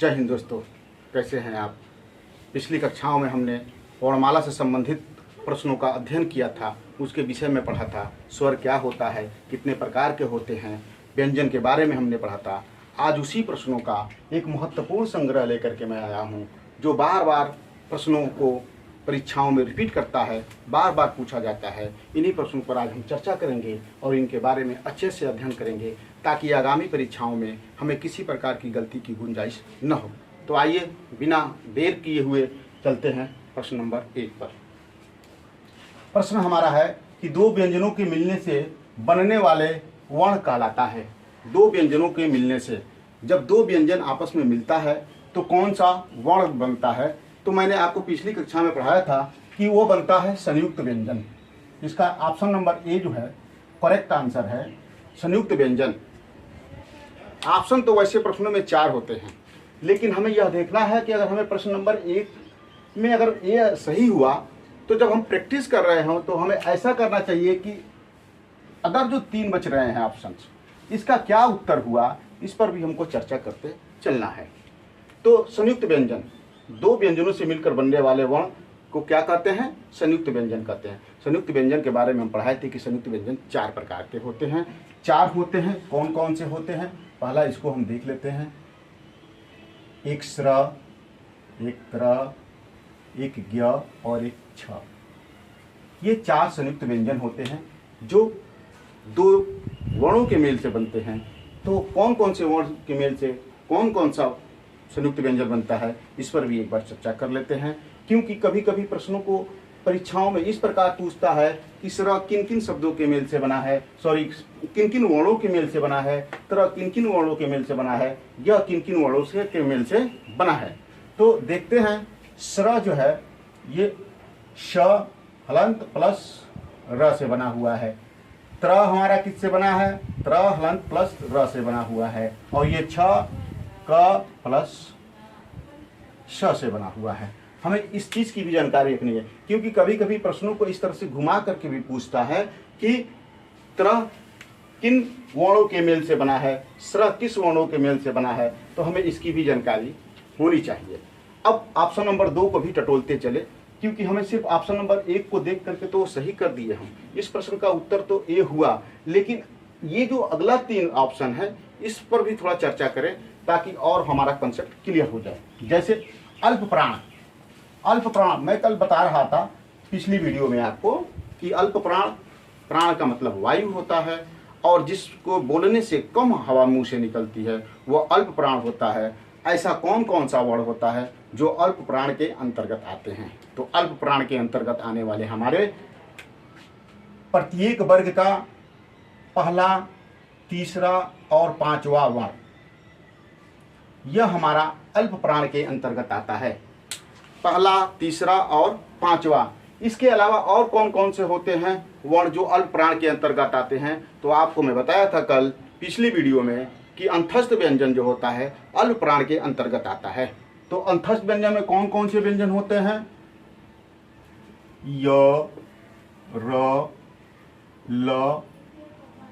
जय हिंद दोस्तों, कैसे हैं आप। पिछली कक्षाओं में हमने वर्णमाला से संबंधित प्रश्नों का अध्ययन किया था, उसके विषय में पढ़ा था। स्वर क्या होता है, कितने प्रकार के होते हैं, व्यंजन के बारे में हमने पढ़ा था। आज उसी प्रश्नों का एक महत्वपूर्ण संग्रह लेकर के मैं आया हूँ, जो बार बार प्रश्नों को परीक्षाओं में रिपीट करता है, बार बार पूछा जाता है। इन्हीं प्रश्नों पर आज हम चर्चा करेंगे और इनके बारे में अच्छे से अध्ययन करेंगे, ताकि आगामी परीक्षाओं में हमें किसी प्रकार की गलती की गुंजाइश न हो। तो आइए बिना देर किए हुए चलते हैं प्रश्न नंबर 1 पर। प्रश्न हमारा है कि दो व्यंजनों के मिलने से बनने वाले वर्ण कहलाता है। दो व्यंजनों के मिलने से, जब दो व्यंजन आपस में मिलता है तो कौन सा वर्ण बनता है। तो मैंने आपको पिछली कक्षा में पढ़ाया था कि वो बनता है संयुक्त व्यंजन। इसका ऑप्शन नंबर ए जो है करेक्ट आंसर है, संयुक्त व्यंजन। ऑप्शन तो वैसे प्रश्नों में 4 होते हैं, लेकिन हमें यह देखना है कि अगर हमें प्रश्न नंबर 1 में अगर ये सही हुआ तो जब हम प्रैक्टिस कर रहे हों तो हमें ऐसा करना चाहिए कि अगर जो 3 बच रहे हैं ऑप्शन, इसका क्या उत्तर हुआ, इस पर भी हमको चर्चा करते चलना है। तो संयुक्त व्यंजन, दो व्यंजनों से मिलकर बनने वाले वर्ण को क्या कहते हैं, संयुक्त व्यंजन कहते हैं। संयुक्त व्यंजन के बारे में हम पढ़ाए थे कि संयुक्त व्यंजन 4 प्रकार के होते हैं। 4 होते हैं, कौन कौन से होते हैं। पहला इसको हम देख लेते हैं, एक स्र, एक त्र, एक ज्ञ और एक छ। ये 4 संयुक्त व्यंजन होते हैं जो दो वर्णों के मेल से बनते हैं। तो कौन कौन से वर्ण के मेल से कौन कौन सा संयुक्त व्यंजन बनता है, इस पर भी एक बार चर्चा कर लेते हैं। क्योंकि कभी कभी प्रश्नों को परीक्षाओं में इस प्रकार पूछता है कि स्र किन किन शब्दों के मेल से बना है, किन किन वर्णों के मेल से बना है, त्र किन किन वर्णों के मेल से बना है, यह किन किन वर्णों से के मेल से बना है। तो देखते हैं, स्र जो है ये श हलंत प्लस र से बना हुआ है। त्र हमारा किससे बना है, त्र हलंत प्लस र से बना हुआ है। और ये छ क प्लस श से बना हुआ है। हमें इस चीज की भी जानकारी रखनी है, क्योंकि कभी कभी प्रश्नों को इस तरह से घुमा करके भी पूछता है कि त्र किन वर्णों के मेल से बना है, स्र किस वर्णों के मेल से बना है। तो हमें इसकी भी जानकारी होनी चाहिए। अब ऑप्शन नंबर 2 को भी टटोलते चले, क्योंकि हमें सिर्फ ऑप्शन नंबर 1 को देख करके तो सही कर दिए हम। इस प्रश्न का उत्तर तो ए हुआ, लेकिन ये जो अगला 3 ऑप्शन है इस पर भी थोड़ा चर्चा करें, ताकि और हमारा कंसेप्ट क्लियर हो जाए। जैसे अल्प प्राण, अल्प प्राण मैं कल बता रहा था पिछली वीडियो में आपको कि अल्प प्राण, प्राण का मतलब वायु होता है, और जिसको बोलने से कम हवा मुंह से निकलती है वो अल्प प्राण होता है। ऐसा कौन कौन सा वर्ण होता है जो अल्प प्राण के अंतर्गत आते हैं। तो अल्प प्राण के अंतर्गत आने वाले हमारे प्रत्येक वर्ग का पहला, तीसरा और 5वां वर्ण, यह हमारा अल्प प्राण के अंतर्गत आता है। पहला, तीसरा और 5वां। इसके अलावा और कौन कौन से होते हैं वर्ण जो अल्प प्राण के अंतर्गत आते हैं। तो आपको मैं बताया था कल पिछली वीडियो में कि अंतस्थ व्यंजन जो होता है अल्प प्राण के अंतर्गत आता है। तो अंतस्थ व्यंजन में कौन कौन से व्यंजन होते हैं, य, र, ल,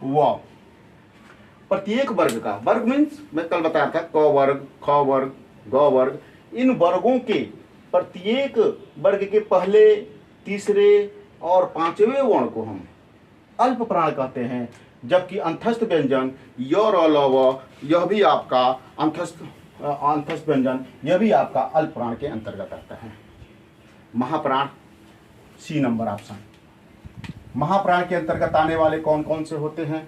व। प्रत्येक वर्ग का, वर्ग मीन्स मैं कल बताया था क वर्ग, ख वर्ग, ग वर्ग, इन वर्गों के प्रत्येक वर्ग के पहले, तीसरे और 5वें वर्ण को हम अल्प प्राण कहते हैं। जबकि अंतस्थ व्यंजन य, र, ल, व, यह भी आपका अंतस्थ व्यंजन, यह भी आपका अल्प प्राण के अंतर्गत आता है। महाप्राण, सी नंबर ऑप्शन। महाप्राण के अंतर्गत आने वाले कौन कौन से होते हैं।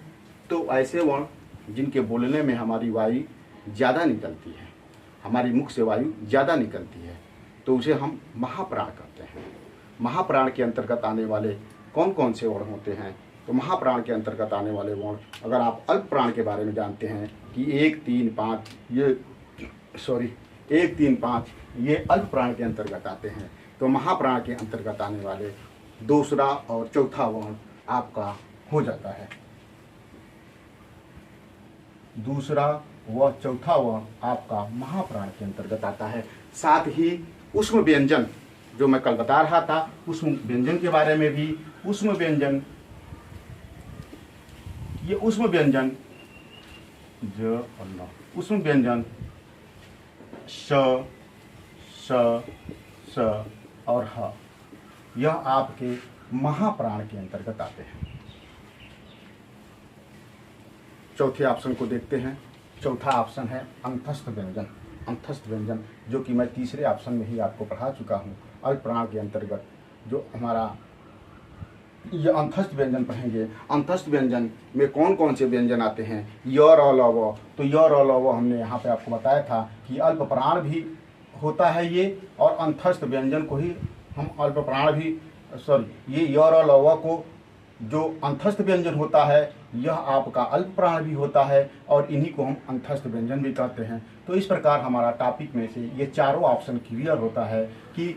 तो ऐसे वर्ण जिनके बोलने में हमारी वायु ज़्यादा निकलती है, हमारी मुख से वायु ज़्यादा निकलती है, तो उसे हम महाप्राण कहते हैं। महाप्राण के अंतर्गत आने वाले कौन कौन से वर्ण होते हैं। तो महाप्राण के अंतर्गत आने वाले वर्ण, अगर आप अल्प प्राण के बारे में जानते हैं कि 1, 3, 5 ये अल्प प्राण के अंतर्गत आते हैं, तो महाप्राण के अंतर्गत आने वाले दूसरा और चौथा वर्ण आपका हो जाता है। दूसरा व चौथा वर्ण आपका महाप्राण के अंतर्गत आता है। साथ ही ऊष्म व्यंजन जो मैं कल बता रहा था, ऊष्म व्यंजन के बारे में भी, ऊष्म व्यंजन, ये ऊष्म व्यंजन ज और न, ऊष्म व्यंजन श, स, स और ह, यह आपके महाप्राण के अंतर्गत आते हैं। चौथे ऑप्शन को देखते हैं। चौथा ऑप्शन है अंतस्थ व्यंजन। अंतस्थ व्यंजन जो कि मैं तीसरे ऑप्शन में ही आपको पढ़ा चुका हूँ। अल्प प्राण के अंतर्गत जो हमारा ये अंतस्थ व्यंजन पढ़ेंगे। अंतस्थ व्यंजन में कौन कौन से व्यंजन आते हैं? य, र, ल, व। तो य, र, ल, व हमने यहाँ पे आपको बताया था कि अल्प प्राण भी होता है ये, और अंतस्थ व्यंजन को ही हम अल्प प्राण भी, सॉरी, ये य, र, ल, व को जो अंतस्थ व्यंजन होता है यह आपका अल्प प्राण भी होता है, और इन्हीं को हम अंतस्थ व्यंजन भी कहते हैं। तो इस प्रकार हमारा टॉपिक में से ये चारों ऑप्शन क्लियर होता है कि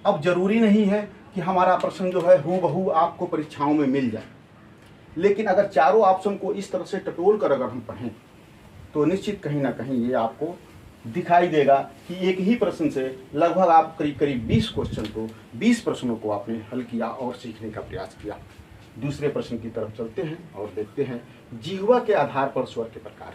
अब जरूरी नहीं है कि हमारा प्रश्न जो है हूबहू आपको परीक्षाओं में मिल जाए, लेकिन अगर चारों ऑप्शन को इस तरह से टटोल कर अगर हम पढ़ें तो निश्चित कहीं ना कहीं ये आपको दिखाई देगा कि एक ही प्रश्न से लगभग आप करीब करीब 20 प्रश्नों को आपने हल किया और सीखने का प्रयास किया। दूसरे प्रश्न की तरफ चलते हैं और देखते हैं जिह्वा के आधार पर स्वर के प्रकार।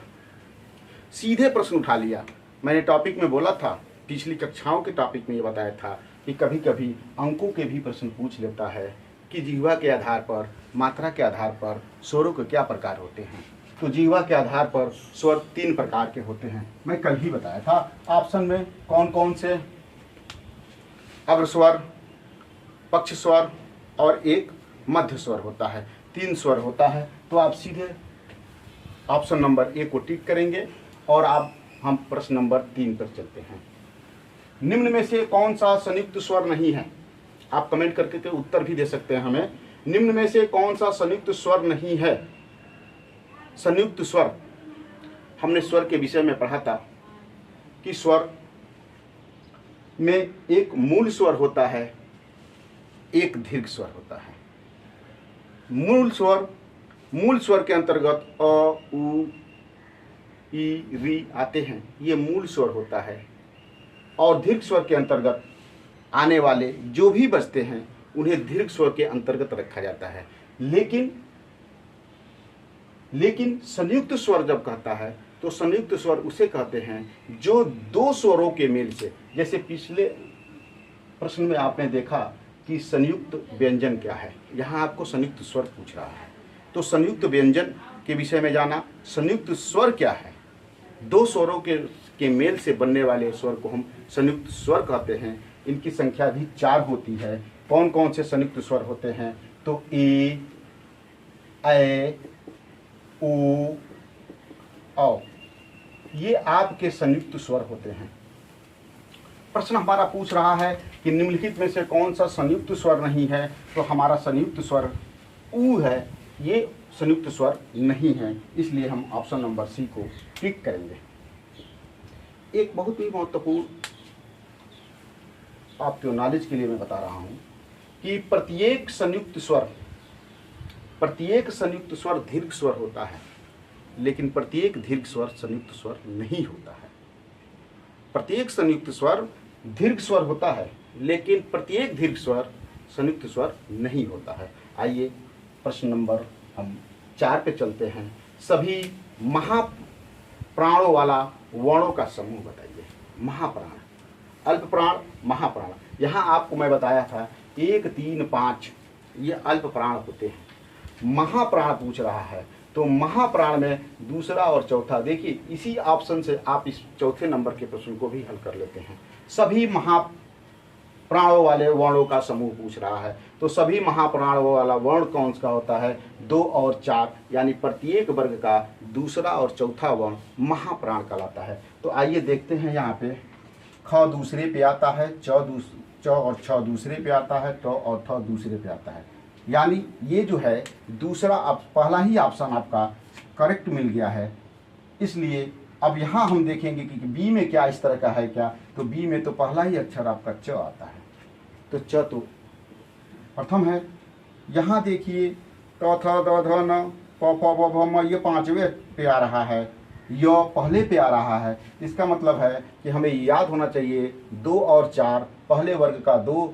सीधे प्रश्न उठा लिया। मैंने टॉपिक में बोला था, पिछली कक्षाओं के टॉपिक में ये बताया था कि कभी कभी अंकों के भी प्रश्न पूछ लेता है कि जिह्वा के आधार पर, मात्रा के आधार पर स्वरों के क्या प्रकार होते हैं। तो जिह्वा के आधार पर स्वर 3 प्रकार के होते हैं। मैं कल ही बताया था ऑप्शन में कौन कौन से, अग्र स्वर, पक्ष स्वर और एक मध्य स्वर होता है। 3 स्वर होता है। तो आप सीधे ऑप्शन नंबर 1 को टिक करेंगे और आप हम प्रश्न नंबर 3 पर चलते हैं। निम्न में से कौन सा संयुक्त स्वर नहीं है? आप कमेंट करके के उत्तर भी दे सकते हैं हमें। निम्न में से कौन सा संयुक्त स्वर नहीं है? संयुक्त स्वर, हमने स्वर के विषय में पढ़ा था कि स्वर में एक मूल स्वर होता है, एक दीर्घ स्वर होता है। मूल स्वर के अंतर्गत अ, उ, ई, री आते हैं, ये मूल स्वर होता है। और दीर्घ स्वर के अंतर्गत आने वाले जो भी बचते हैं उन्हें दीर्घ स्वर के अंतर्गत रखा जाता है। लेकिन संयुक्त स्वर जब कहता है तो संयुक्त स्वर उसे कहते हैं जो 2 स्वरों के मेल से, जैसे पिछले प्रश्न में आपने देखा कि संयुक्त व्यंजन क्या है, यहाँ आपको संयुक्त स्वर पूछ रहा है। तो संयुक्त व्यंजन के विषय में जाना, संयुक्त स्वर क्या है, 2 स्वरों के मेल से बनने वाले स्वर को हम संयुक्त स्वर कहते हैं। इनकी संख्या भी 4 होती है। कौन कौन से संयुक्त स्वर होते हैं? तो ए, ऐ, ओ, औ, ये आपके संयुक्त स्वर होते हैं। प्रश्न हमारा पूछ रहा है कि निम्नलिखित में से कौन सा संयुक्त स्वर नहीं है? तो हमारा संयुक्त स्वर ऊ है, ये संयुक्त स्वर नहीं है, इसलिए हम ऑप्शन नंबर सी को टिक करेंगे। एक बहुत ही महत्वपूर्ण आपके नॉलेज के लिए मैं बता रहा हूं कि प्रत्येक संयुक्त स्वर दीर्घ स्वर होता है, लेकिन प्रत्येक दीर्घ स्वर संयुक्त स्वर नहीं होता है। प्रत्येक संयुक्त स्वर दीर्घ स्वर होता है, लेकिन प्रत्येक दीर्घ स्वर संयुक्त स्वर नहीं होता है। आइए प्रश्न नंबर हम 4 पे चलते हैं। सभी महाप्राणों वाला वर्णों का समूह बताइए। महाप्राण, अल्प प्राण, महाप्राण। यहाँ आपको मैं बताया था 1, 3, 5 ये अल्प प्राण होते हैं। महाप्राण पूछ रहा है, तो महाप्राण में दूसरा और चौथा, देखिए इसी ऑप्शन से आप इस चौथे नंबर के प्रश्न को भी हल कर लेते हैं। सभी महाप्राणों वाले वर्णों का समूह पूछ रहा है, तो सभी महाप्राणों वाला वर्ण कौन सा होता है? 2 और 4, यानी प्रत्येक वर्ग का दूसरा और चौथा वर्ण महाप्राण कहलाता है। तो आइए देखते हैं। यहाँ पे ख दूसरे पे आता है, च और छ दूसरे पे आता है, ट और थ दूसरे पे आता है, यानी ये जो है दूसरा, पहला ही ऑप्शन आपका करेक्ट मिल गया है। इसलिए अब यहाँ हम देखेंगे कि बी में क्या इस तरह का है क्या, तो बी में तो पहला ही अक्षर आपका च आता है, तो च तो प्रथम है। यहाँ देखिए ट थ द ध न प फ ब भ म, ये 5वें पे आ रहा है, य पहले पे आ रहा है। इसका मतलब है कि हमें याद होना चाहिए 2 और 4, पहले वर्ग का 2,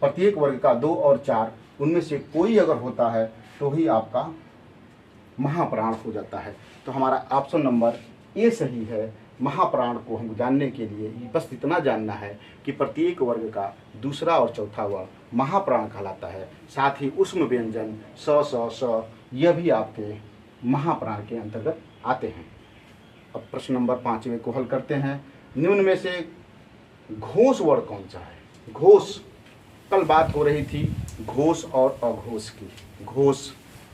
प्रत्येक वर्ग का 2 और 4, उनमें से कोई अगर होता है तो ही आपका महाप्राण हो जाता है। तो हमारा ऑप्शन नंबर ए सही है महाप्राण को हम जानने के लिए बस इतना जानना है कि प्रत्येक वर्ग का दूसरा और चौथा वर्ण महाप्राण कहलाता है। साथ ही उष्म व्यंजन स यह भी आपके महाप्राण के अंतर्गत आते हैं। अब प्रश्न नंबर 5वें को हल करते हैं। निम्न में से घोष वर्ण कौन सा है? घोष, कल बात हो रही थी घोष और अघोष की। घोष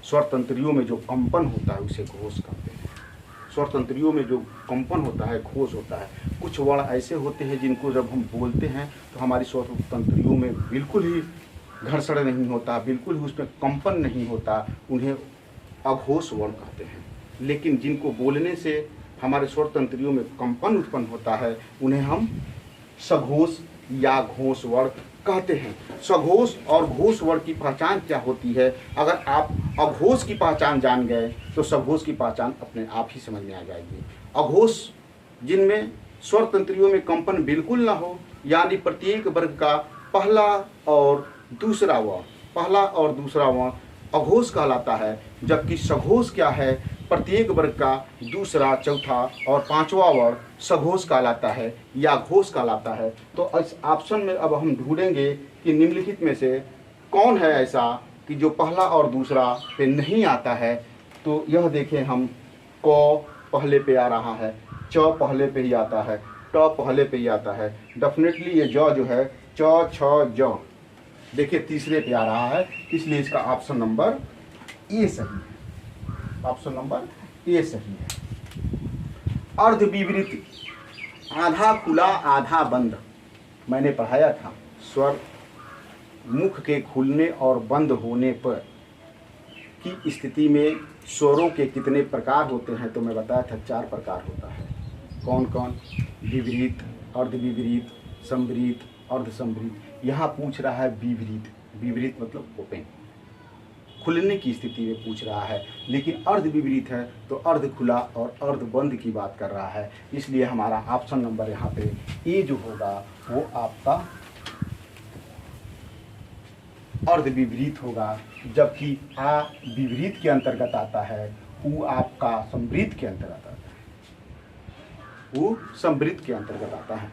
स्वर तंत्रियों में जो कंपन होता है उसे घोष कहते हैं। स्वर तंत्रियों में जो कंपन होता है घोष होता है। कुछ वर्ण ऐसे होते हैं जिनको जब हम बोलते हैं तो हमारी स्वर तंत्रियों में बिल्कुल ही घर्षण नहीं होता, बिल्कुल ही उसमें कंपन नहीं होता, उन्हें अघोष वर्ण कहते हैं। लेकिन जिनको बोलने से हमारे स्वर तंत्रियों में कंपन उत्पन्न होता है उन्हें हम सघोष या घोष वर्ण कहते हैं। सघोष और घोष वर्ण की पहचान क्या होती है? अगर आप अघोष की पहचान जान गए तो सघोष की पहचान अपने आप ही समझ में आ जाएगी। अघोष जिनमें स्वर तंत्रियों में कंपन बिल्कुल ना हो, यानी प्रत्येक वर्ग का पहला और दूसरा वर्ण अघोष कहलाता है। जबकि सघोष क्या है? प्रत्येक वर्ग का दूसरा, चौथा और पांचवा वर्ण सघोष कहलाता है या घोष कहलाता है। तो इस ऑप्शन में अब हम ढूंढेंगे कि निम्नलिखित में से कौन है ऐसा कि जो पहला और दूसरा पे नहीं आता है। तो यह देखें हम, क पहले पे आ रहा है, च पहले पे ही आता है, ट पहले पे ही आता है। डेफिनेटली ये ज जो है च छ ज देखिए तीसरे पे आ रहा है, इसलिए इसका ऑप्शन नंबर ए सही है। ऑप्शन नंबर ए सही है। अर्ध विवृत, आधा खुला आधा बंद, मैंने पढ़ाया था स्वर मुख के खुलने और बंद होने पर की स्थिति में स्वरों के कितने प्रकार होते हैं। तो मैं बताया था 4 प्रकार होता है। कौन कौन? विपरीत, अर्धविपरीत, संवृत, अर्धसंवृत। यहाँ पूछ रहा है विपरीत। विपरीत मतलब ओपन, खुलने की स्थिति में पूछ रहा है। लेकिन अर्ध विपरीत है तो अर्ध खुला और अर्ध बंद की बात कर रहा है। इसलिए हमारा ऑप्शन नंबर यहाँ पे ए जो होगा वो आपका अर्ध विपरीत होगा। जबकि आ विपरीत के अंतर्गत आता है, उ आपका संवृत के अंतर्गत आता है, वो संवृत के अंतर्गत आता है।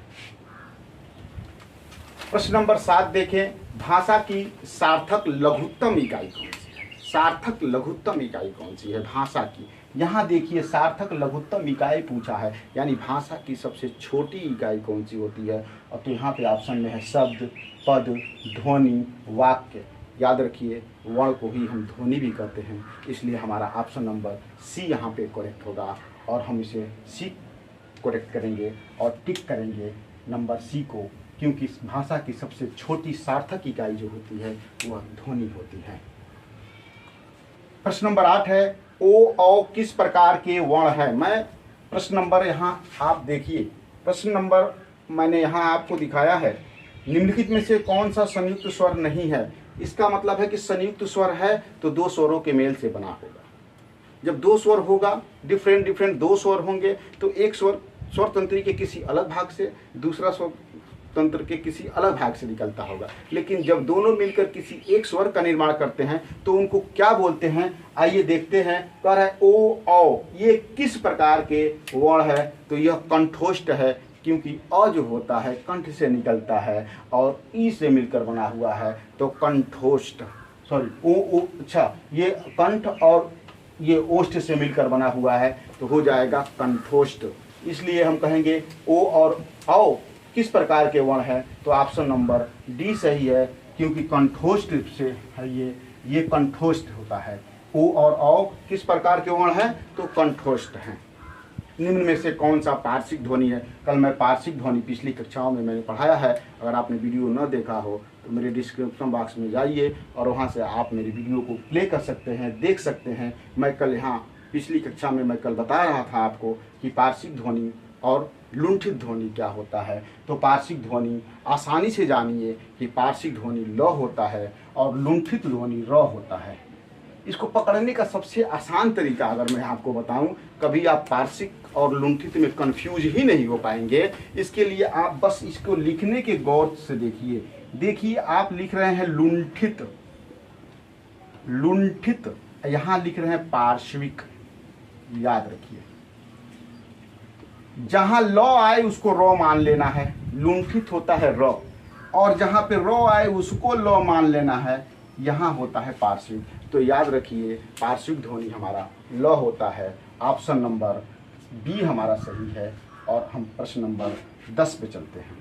प्रश्न नंबर 7 देखें, भाषा की सार्थक लघुत्तम इकाई कौन सी है? सार्थक लघुत्तम इकाई कौन सी है भाषा की? यहाँ देखिए सार्थक लघुत्तम इकाई पूछा है, यानी भाषा की सबसे छोटी इकाई कौन सी होती है। और तो यहाँ पे ऑप्शन में है शब्द, पद, ध्वनि, वाक्य। याद रखिए वर्ण को ही हम ध्वनि भी कहते हैं, इसलिए हमारा ऑप्शन नंबर सी यहाँ पे करेक्ट होगा। और हम इसे सी करेक्ट करेंगे और टिक करेंगे नंबर सी को, क्योंकि भाषा की सबसे छोटी सार्थक इकाई जो होती है वह ध्वनि होती है। प्रश्न नंबर 8 है, ओ औ किस प्रकार के वर्ण है? मैं प्रश्न नंबर यहाँ आप देखिए, प्रश्न नंबर मैंने यहाँ आपको दिखाया है, निम्नलिखित में से कौन सा संयुक्त स्वर नहीं है। इसका मतलब है कि संयुक्त स्वर है तो 2 स्वरों के मेल से बना होगा। जब 2 स्वर होगा, डिफरेंट 2 स्वर होंगे तो एक स्वर तंत्री के किसी अलग भाग से, दूसरा स्वर तंत्र के किसी अलग भाग से निकलता होगा। लेकिन जब दोनों मिलकर किसी एक स्वर का निर्माण करते हैं तो उनको क्या बोलते हैं? आइए देखते हैं। कह रहा है ओ औ ये किस प्रकार के वर्ण है? तो यह कंठोष्ठ है, क्योंकि अ जो होता है कंठ से निकलता है और ई से मिलकर बना हुआ है, तो कंठोष्ठ। सॉरी ओ अच्छा, ये कंठ और ये ओष्ठ से मिलकर बना हुआ है तो हो जाएगा कंठोष्ठ। इसलिए हम कहेंगे ओ और औ किस प्रकार के वर्ण है? तो ऑप्शन नंबर डी सही है, क्योंकि कंठोष्ठ से है, ये कंठोष्ठ होता है। ओ और औ किस प्रकार के वर्ण है? तो कंठोष्ठ हैं। निम्न में से कौन सा पार्श्विक ध्वनि है? कल मैं पार्श्विक ध्वनि पिछली कक्षाओं में मैंने पढ़ाया है। अगर आपने वीडियो न देखा हो तो मेरे डिस्क्रिप्शन बॉक्स में जाइए और वहां से आप मेरी वीडियो को प्ले कर सकते हैं, देख सकते हैं। मैं कल यहाँ पिछली कक्षा में मैं कल बता रहा था आपको कि पार्श्विक ध्वनि और लुंठित ध्वनि क्या होता है। तो पार्श्विक ध्वनि आसानी से जानिए कि पार्श्विक ध्वनि ल होता है और लुंठित ध्वनि र होता है। इसको पकड़ने का सबसे आसान तरीका अगर मैं आपको बताऊं, कभी आप पार्श्विक और लुंठित में कंफ्यूज ही नहीं हो पाएंगे। इसके लिए आप बस इसको लिखने के गौर से देखिए आप लिख रहे हैं लुंठित, यहाँ लिख रहे हैं पार्श्विक। याद रखिए जहाँ ल आए उसको र मान लेना है, लुंठित होता है र, और जहाँ पे र आए उसको ल मान लेना है, यहाँ होता है पार्श्विक। तो याद रखिए पार्श्विक ध्वनि हमारा ल होता है। ऑप्शन नंबर बी हमारा सही है। और हम प्रश्न नंबर 10 पे चलते हैं।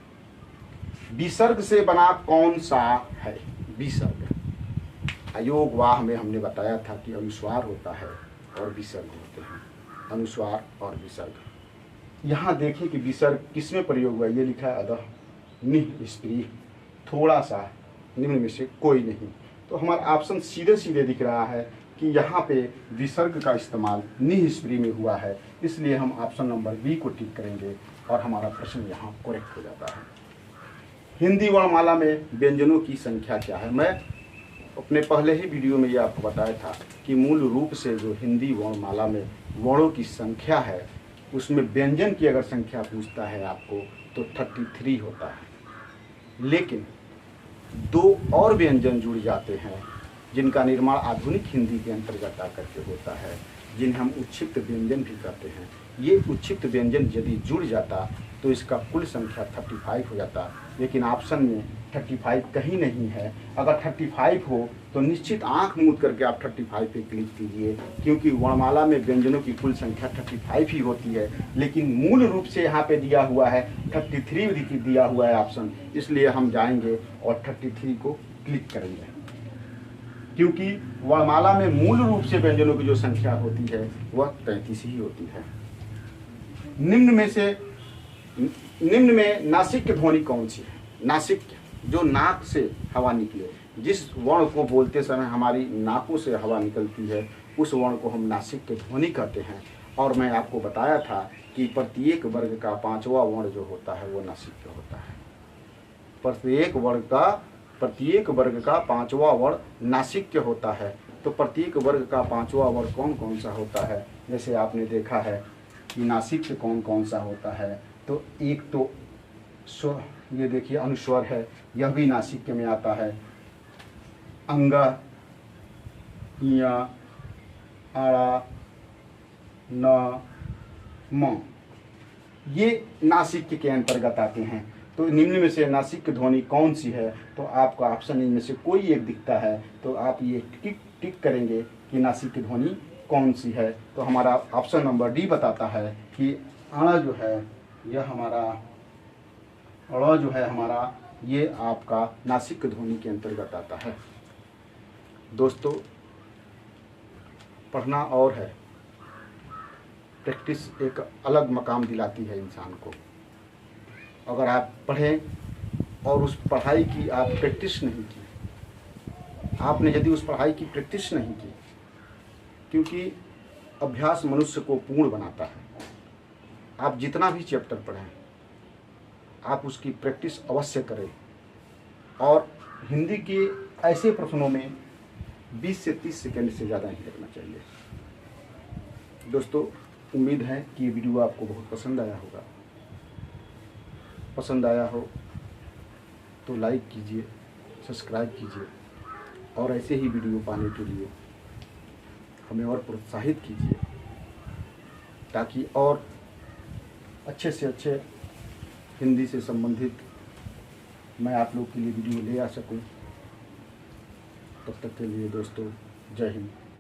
विसर्ग से बना कौन सा है? विसर्ग अयोग वाह में हमने बताया था कि अनुस्वार होता है और विसर्ग होते हैं, अनुस्वार और विसर्ग। यहाँ देखें कि विसर्ग किसमें प्रयोग हुआ, ये लिखा है अधः निह स्त्री, थोड़ा सा, निम्न में से कोई नहीं। तो हमारा ऑप्शन सीधे सीधे दिख रहा है कि यहाँ पे विसर्ग का इस्तेमाल निह स्त्री में हुआ है, इसलिए हम ऑप्शन नंबर बी को टिक करेंगे और हमारा प्रश्न यहाँ करेक्ट हो जाता है। हिंदी वर्णमाला में व्यंजनों की संख्या क्या है? मैं अपने पहले ही वीडियो में ये आपको बताया था कि मूल रूप से जो हिंदी वर्णमाला में वर्णों की संख्या है उसमें व्यंजन की अगर संख्या पूछता है आपको तो 33 होता है। लेकिन दो और व्यंजन जुड़ जाते हैं जिनका निर्माण आधुनिक हिंदी के अंतर्गत आकर के होता है, जिन्हें हम उच्छिप्त व्यंजन भी कहते हैं। ये उच्छिप्त व्यंजन यदि जुड़ जाता तो इसका कुल संख्या 35 हो जाता, लेकिन ऑप्शन में 35 कहीं नहीं है। अगर 35 हो तो निश्चित आंख मूंद करके आप 35 पे क्लिक कीजिए, क्योंकि वर्णमाला में व्यंजनों की कुल संख्या 35 ही होती है, लेकिन मूल रूप से यहाँ पे दिया हुआ है 33 दिया हुआ है ऑप्शन, इसलिए हम जाएंगे और 33 को क्लिक करेंगे, क्योंकि वर्णमाला में मूल रूप से व्यंजनों की जो संख्या होती है वह 33 ही होती है। निम्न में नासिक ध्वनि कौन सी है? नासिक जो नाक से हवा निकले, जिस वर्ण को बोलते समय हमारी नाकों से हवा निकलती है उस वर्ण को हम नासिक ध्वनि कहते हैं। और मैं आपको बताया था कि प्रत्येक वर्ग का 5वां वर्ण जो होता है वो नासिक होता है। प्रत्येक वर्ग का 5वां वर्ण नासिक होता है। तो प्रत्येक वर्ग का 5वां वर्ण कौन कौन सा होता है? जैसे आपने देखा है कि नासिक कौन कौन सा होता है, तो एक तो स्वर, ये देखिए अनुस्वर है, यह भी नासिक में आता है। अंगा, या, आड़ा, न, म, ये नासिक के अंतर्गत आते हैं। तो निम्न में से नासिक ध्वनि कौन सी है? तो आपका ऑप्शन इनमें से कोई एक दिखता है तो आप ये टिक करेंगे कि नासिक ध्वनि कौन सी है। तो हमारा ऑप्शन नंबर डी बताता है कि अण जो है यह हमारा, अड़ जो है हमारा, ये आपका नासिक ध्वनि के अंतर्गत आता है। दोस्तों पढ़ना और है, प्रैक्टिस एक अलग मकाम दिलाती है इंसान को। अगर आप पढ़ें और उस पढ़ाई की आप प्रैक्टिस नहीं की, आपने यदि उस पढ़ाई की प्रैक्टिस नहीं की, क्योंकि अभ्यास मनुष्य को पूर्ण बनाता है। आप जितना भी चैप्टर पढ़ें आप उसकी प्रैक्टिस अवश्य करें, और हिंदी के ऐसे प्रश्नों में 20 से 30 सेकंड से ज़्यादा नहीं लगना चाहिए। दोस्तों उम्मीद है कि ये वीडियो आपको बहुत पसंद आया होगा। पसंद आया हो तो लाइक कीजिए, सब्सक्राइब कीजिए, और ऐसे ही वीडियो पाने के लिए हमें और प्रोत्साहित कीजिए, ताकि और अच्छे से अच्छे हिंदी से संबंधित मैं आप लोग के लिए वीडियो ले आ सकूं। तब तक के लिए दोस्तों जय हिंद।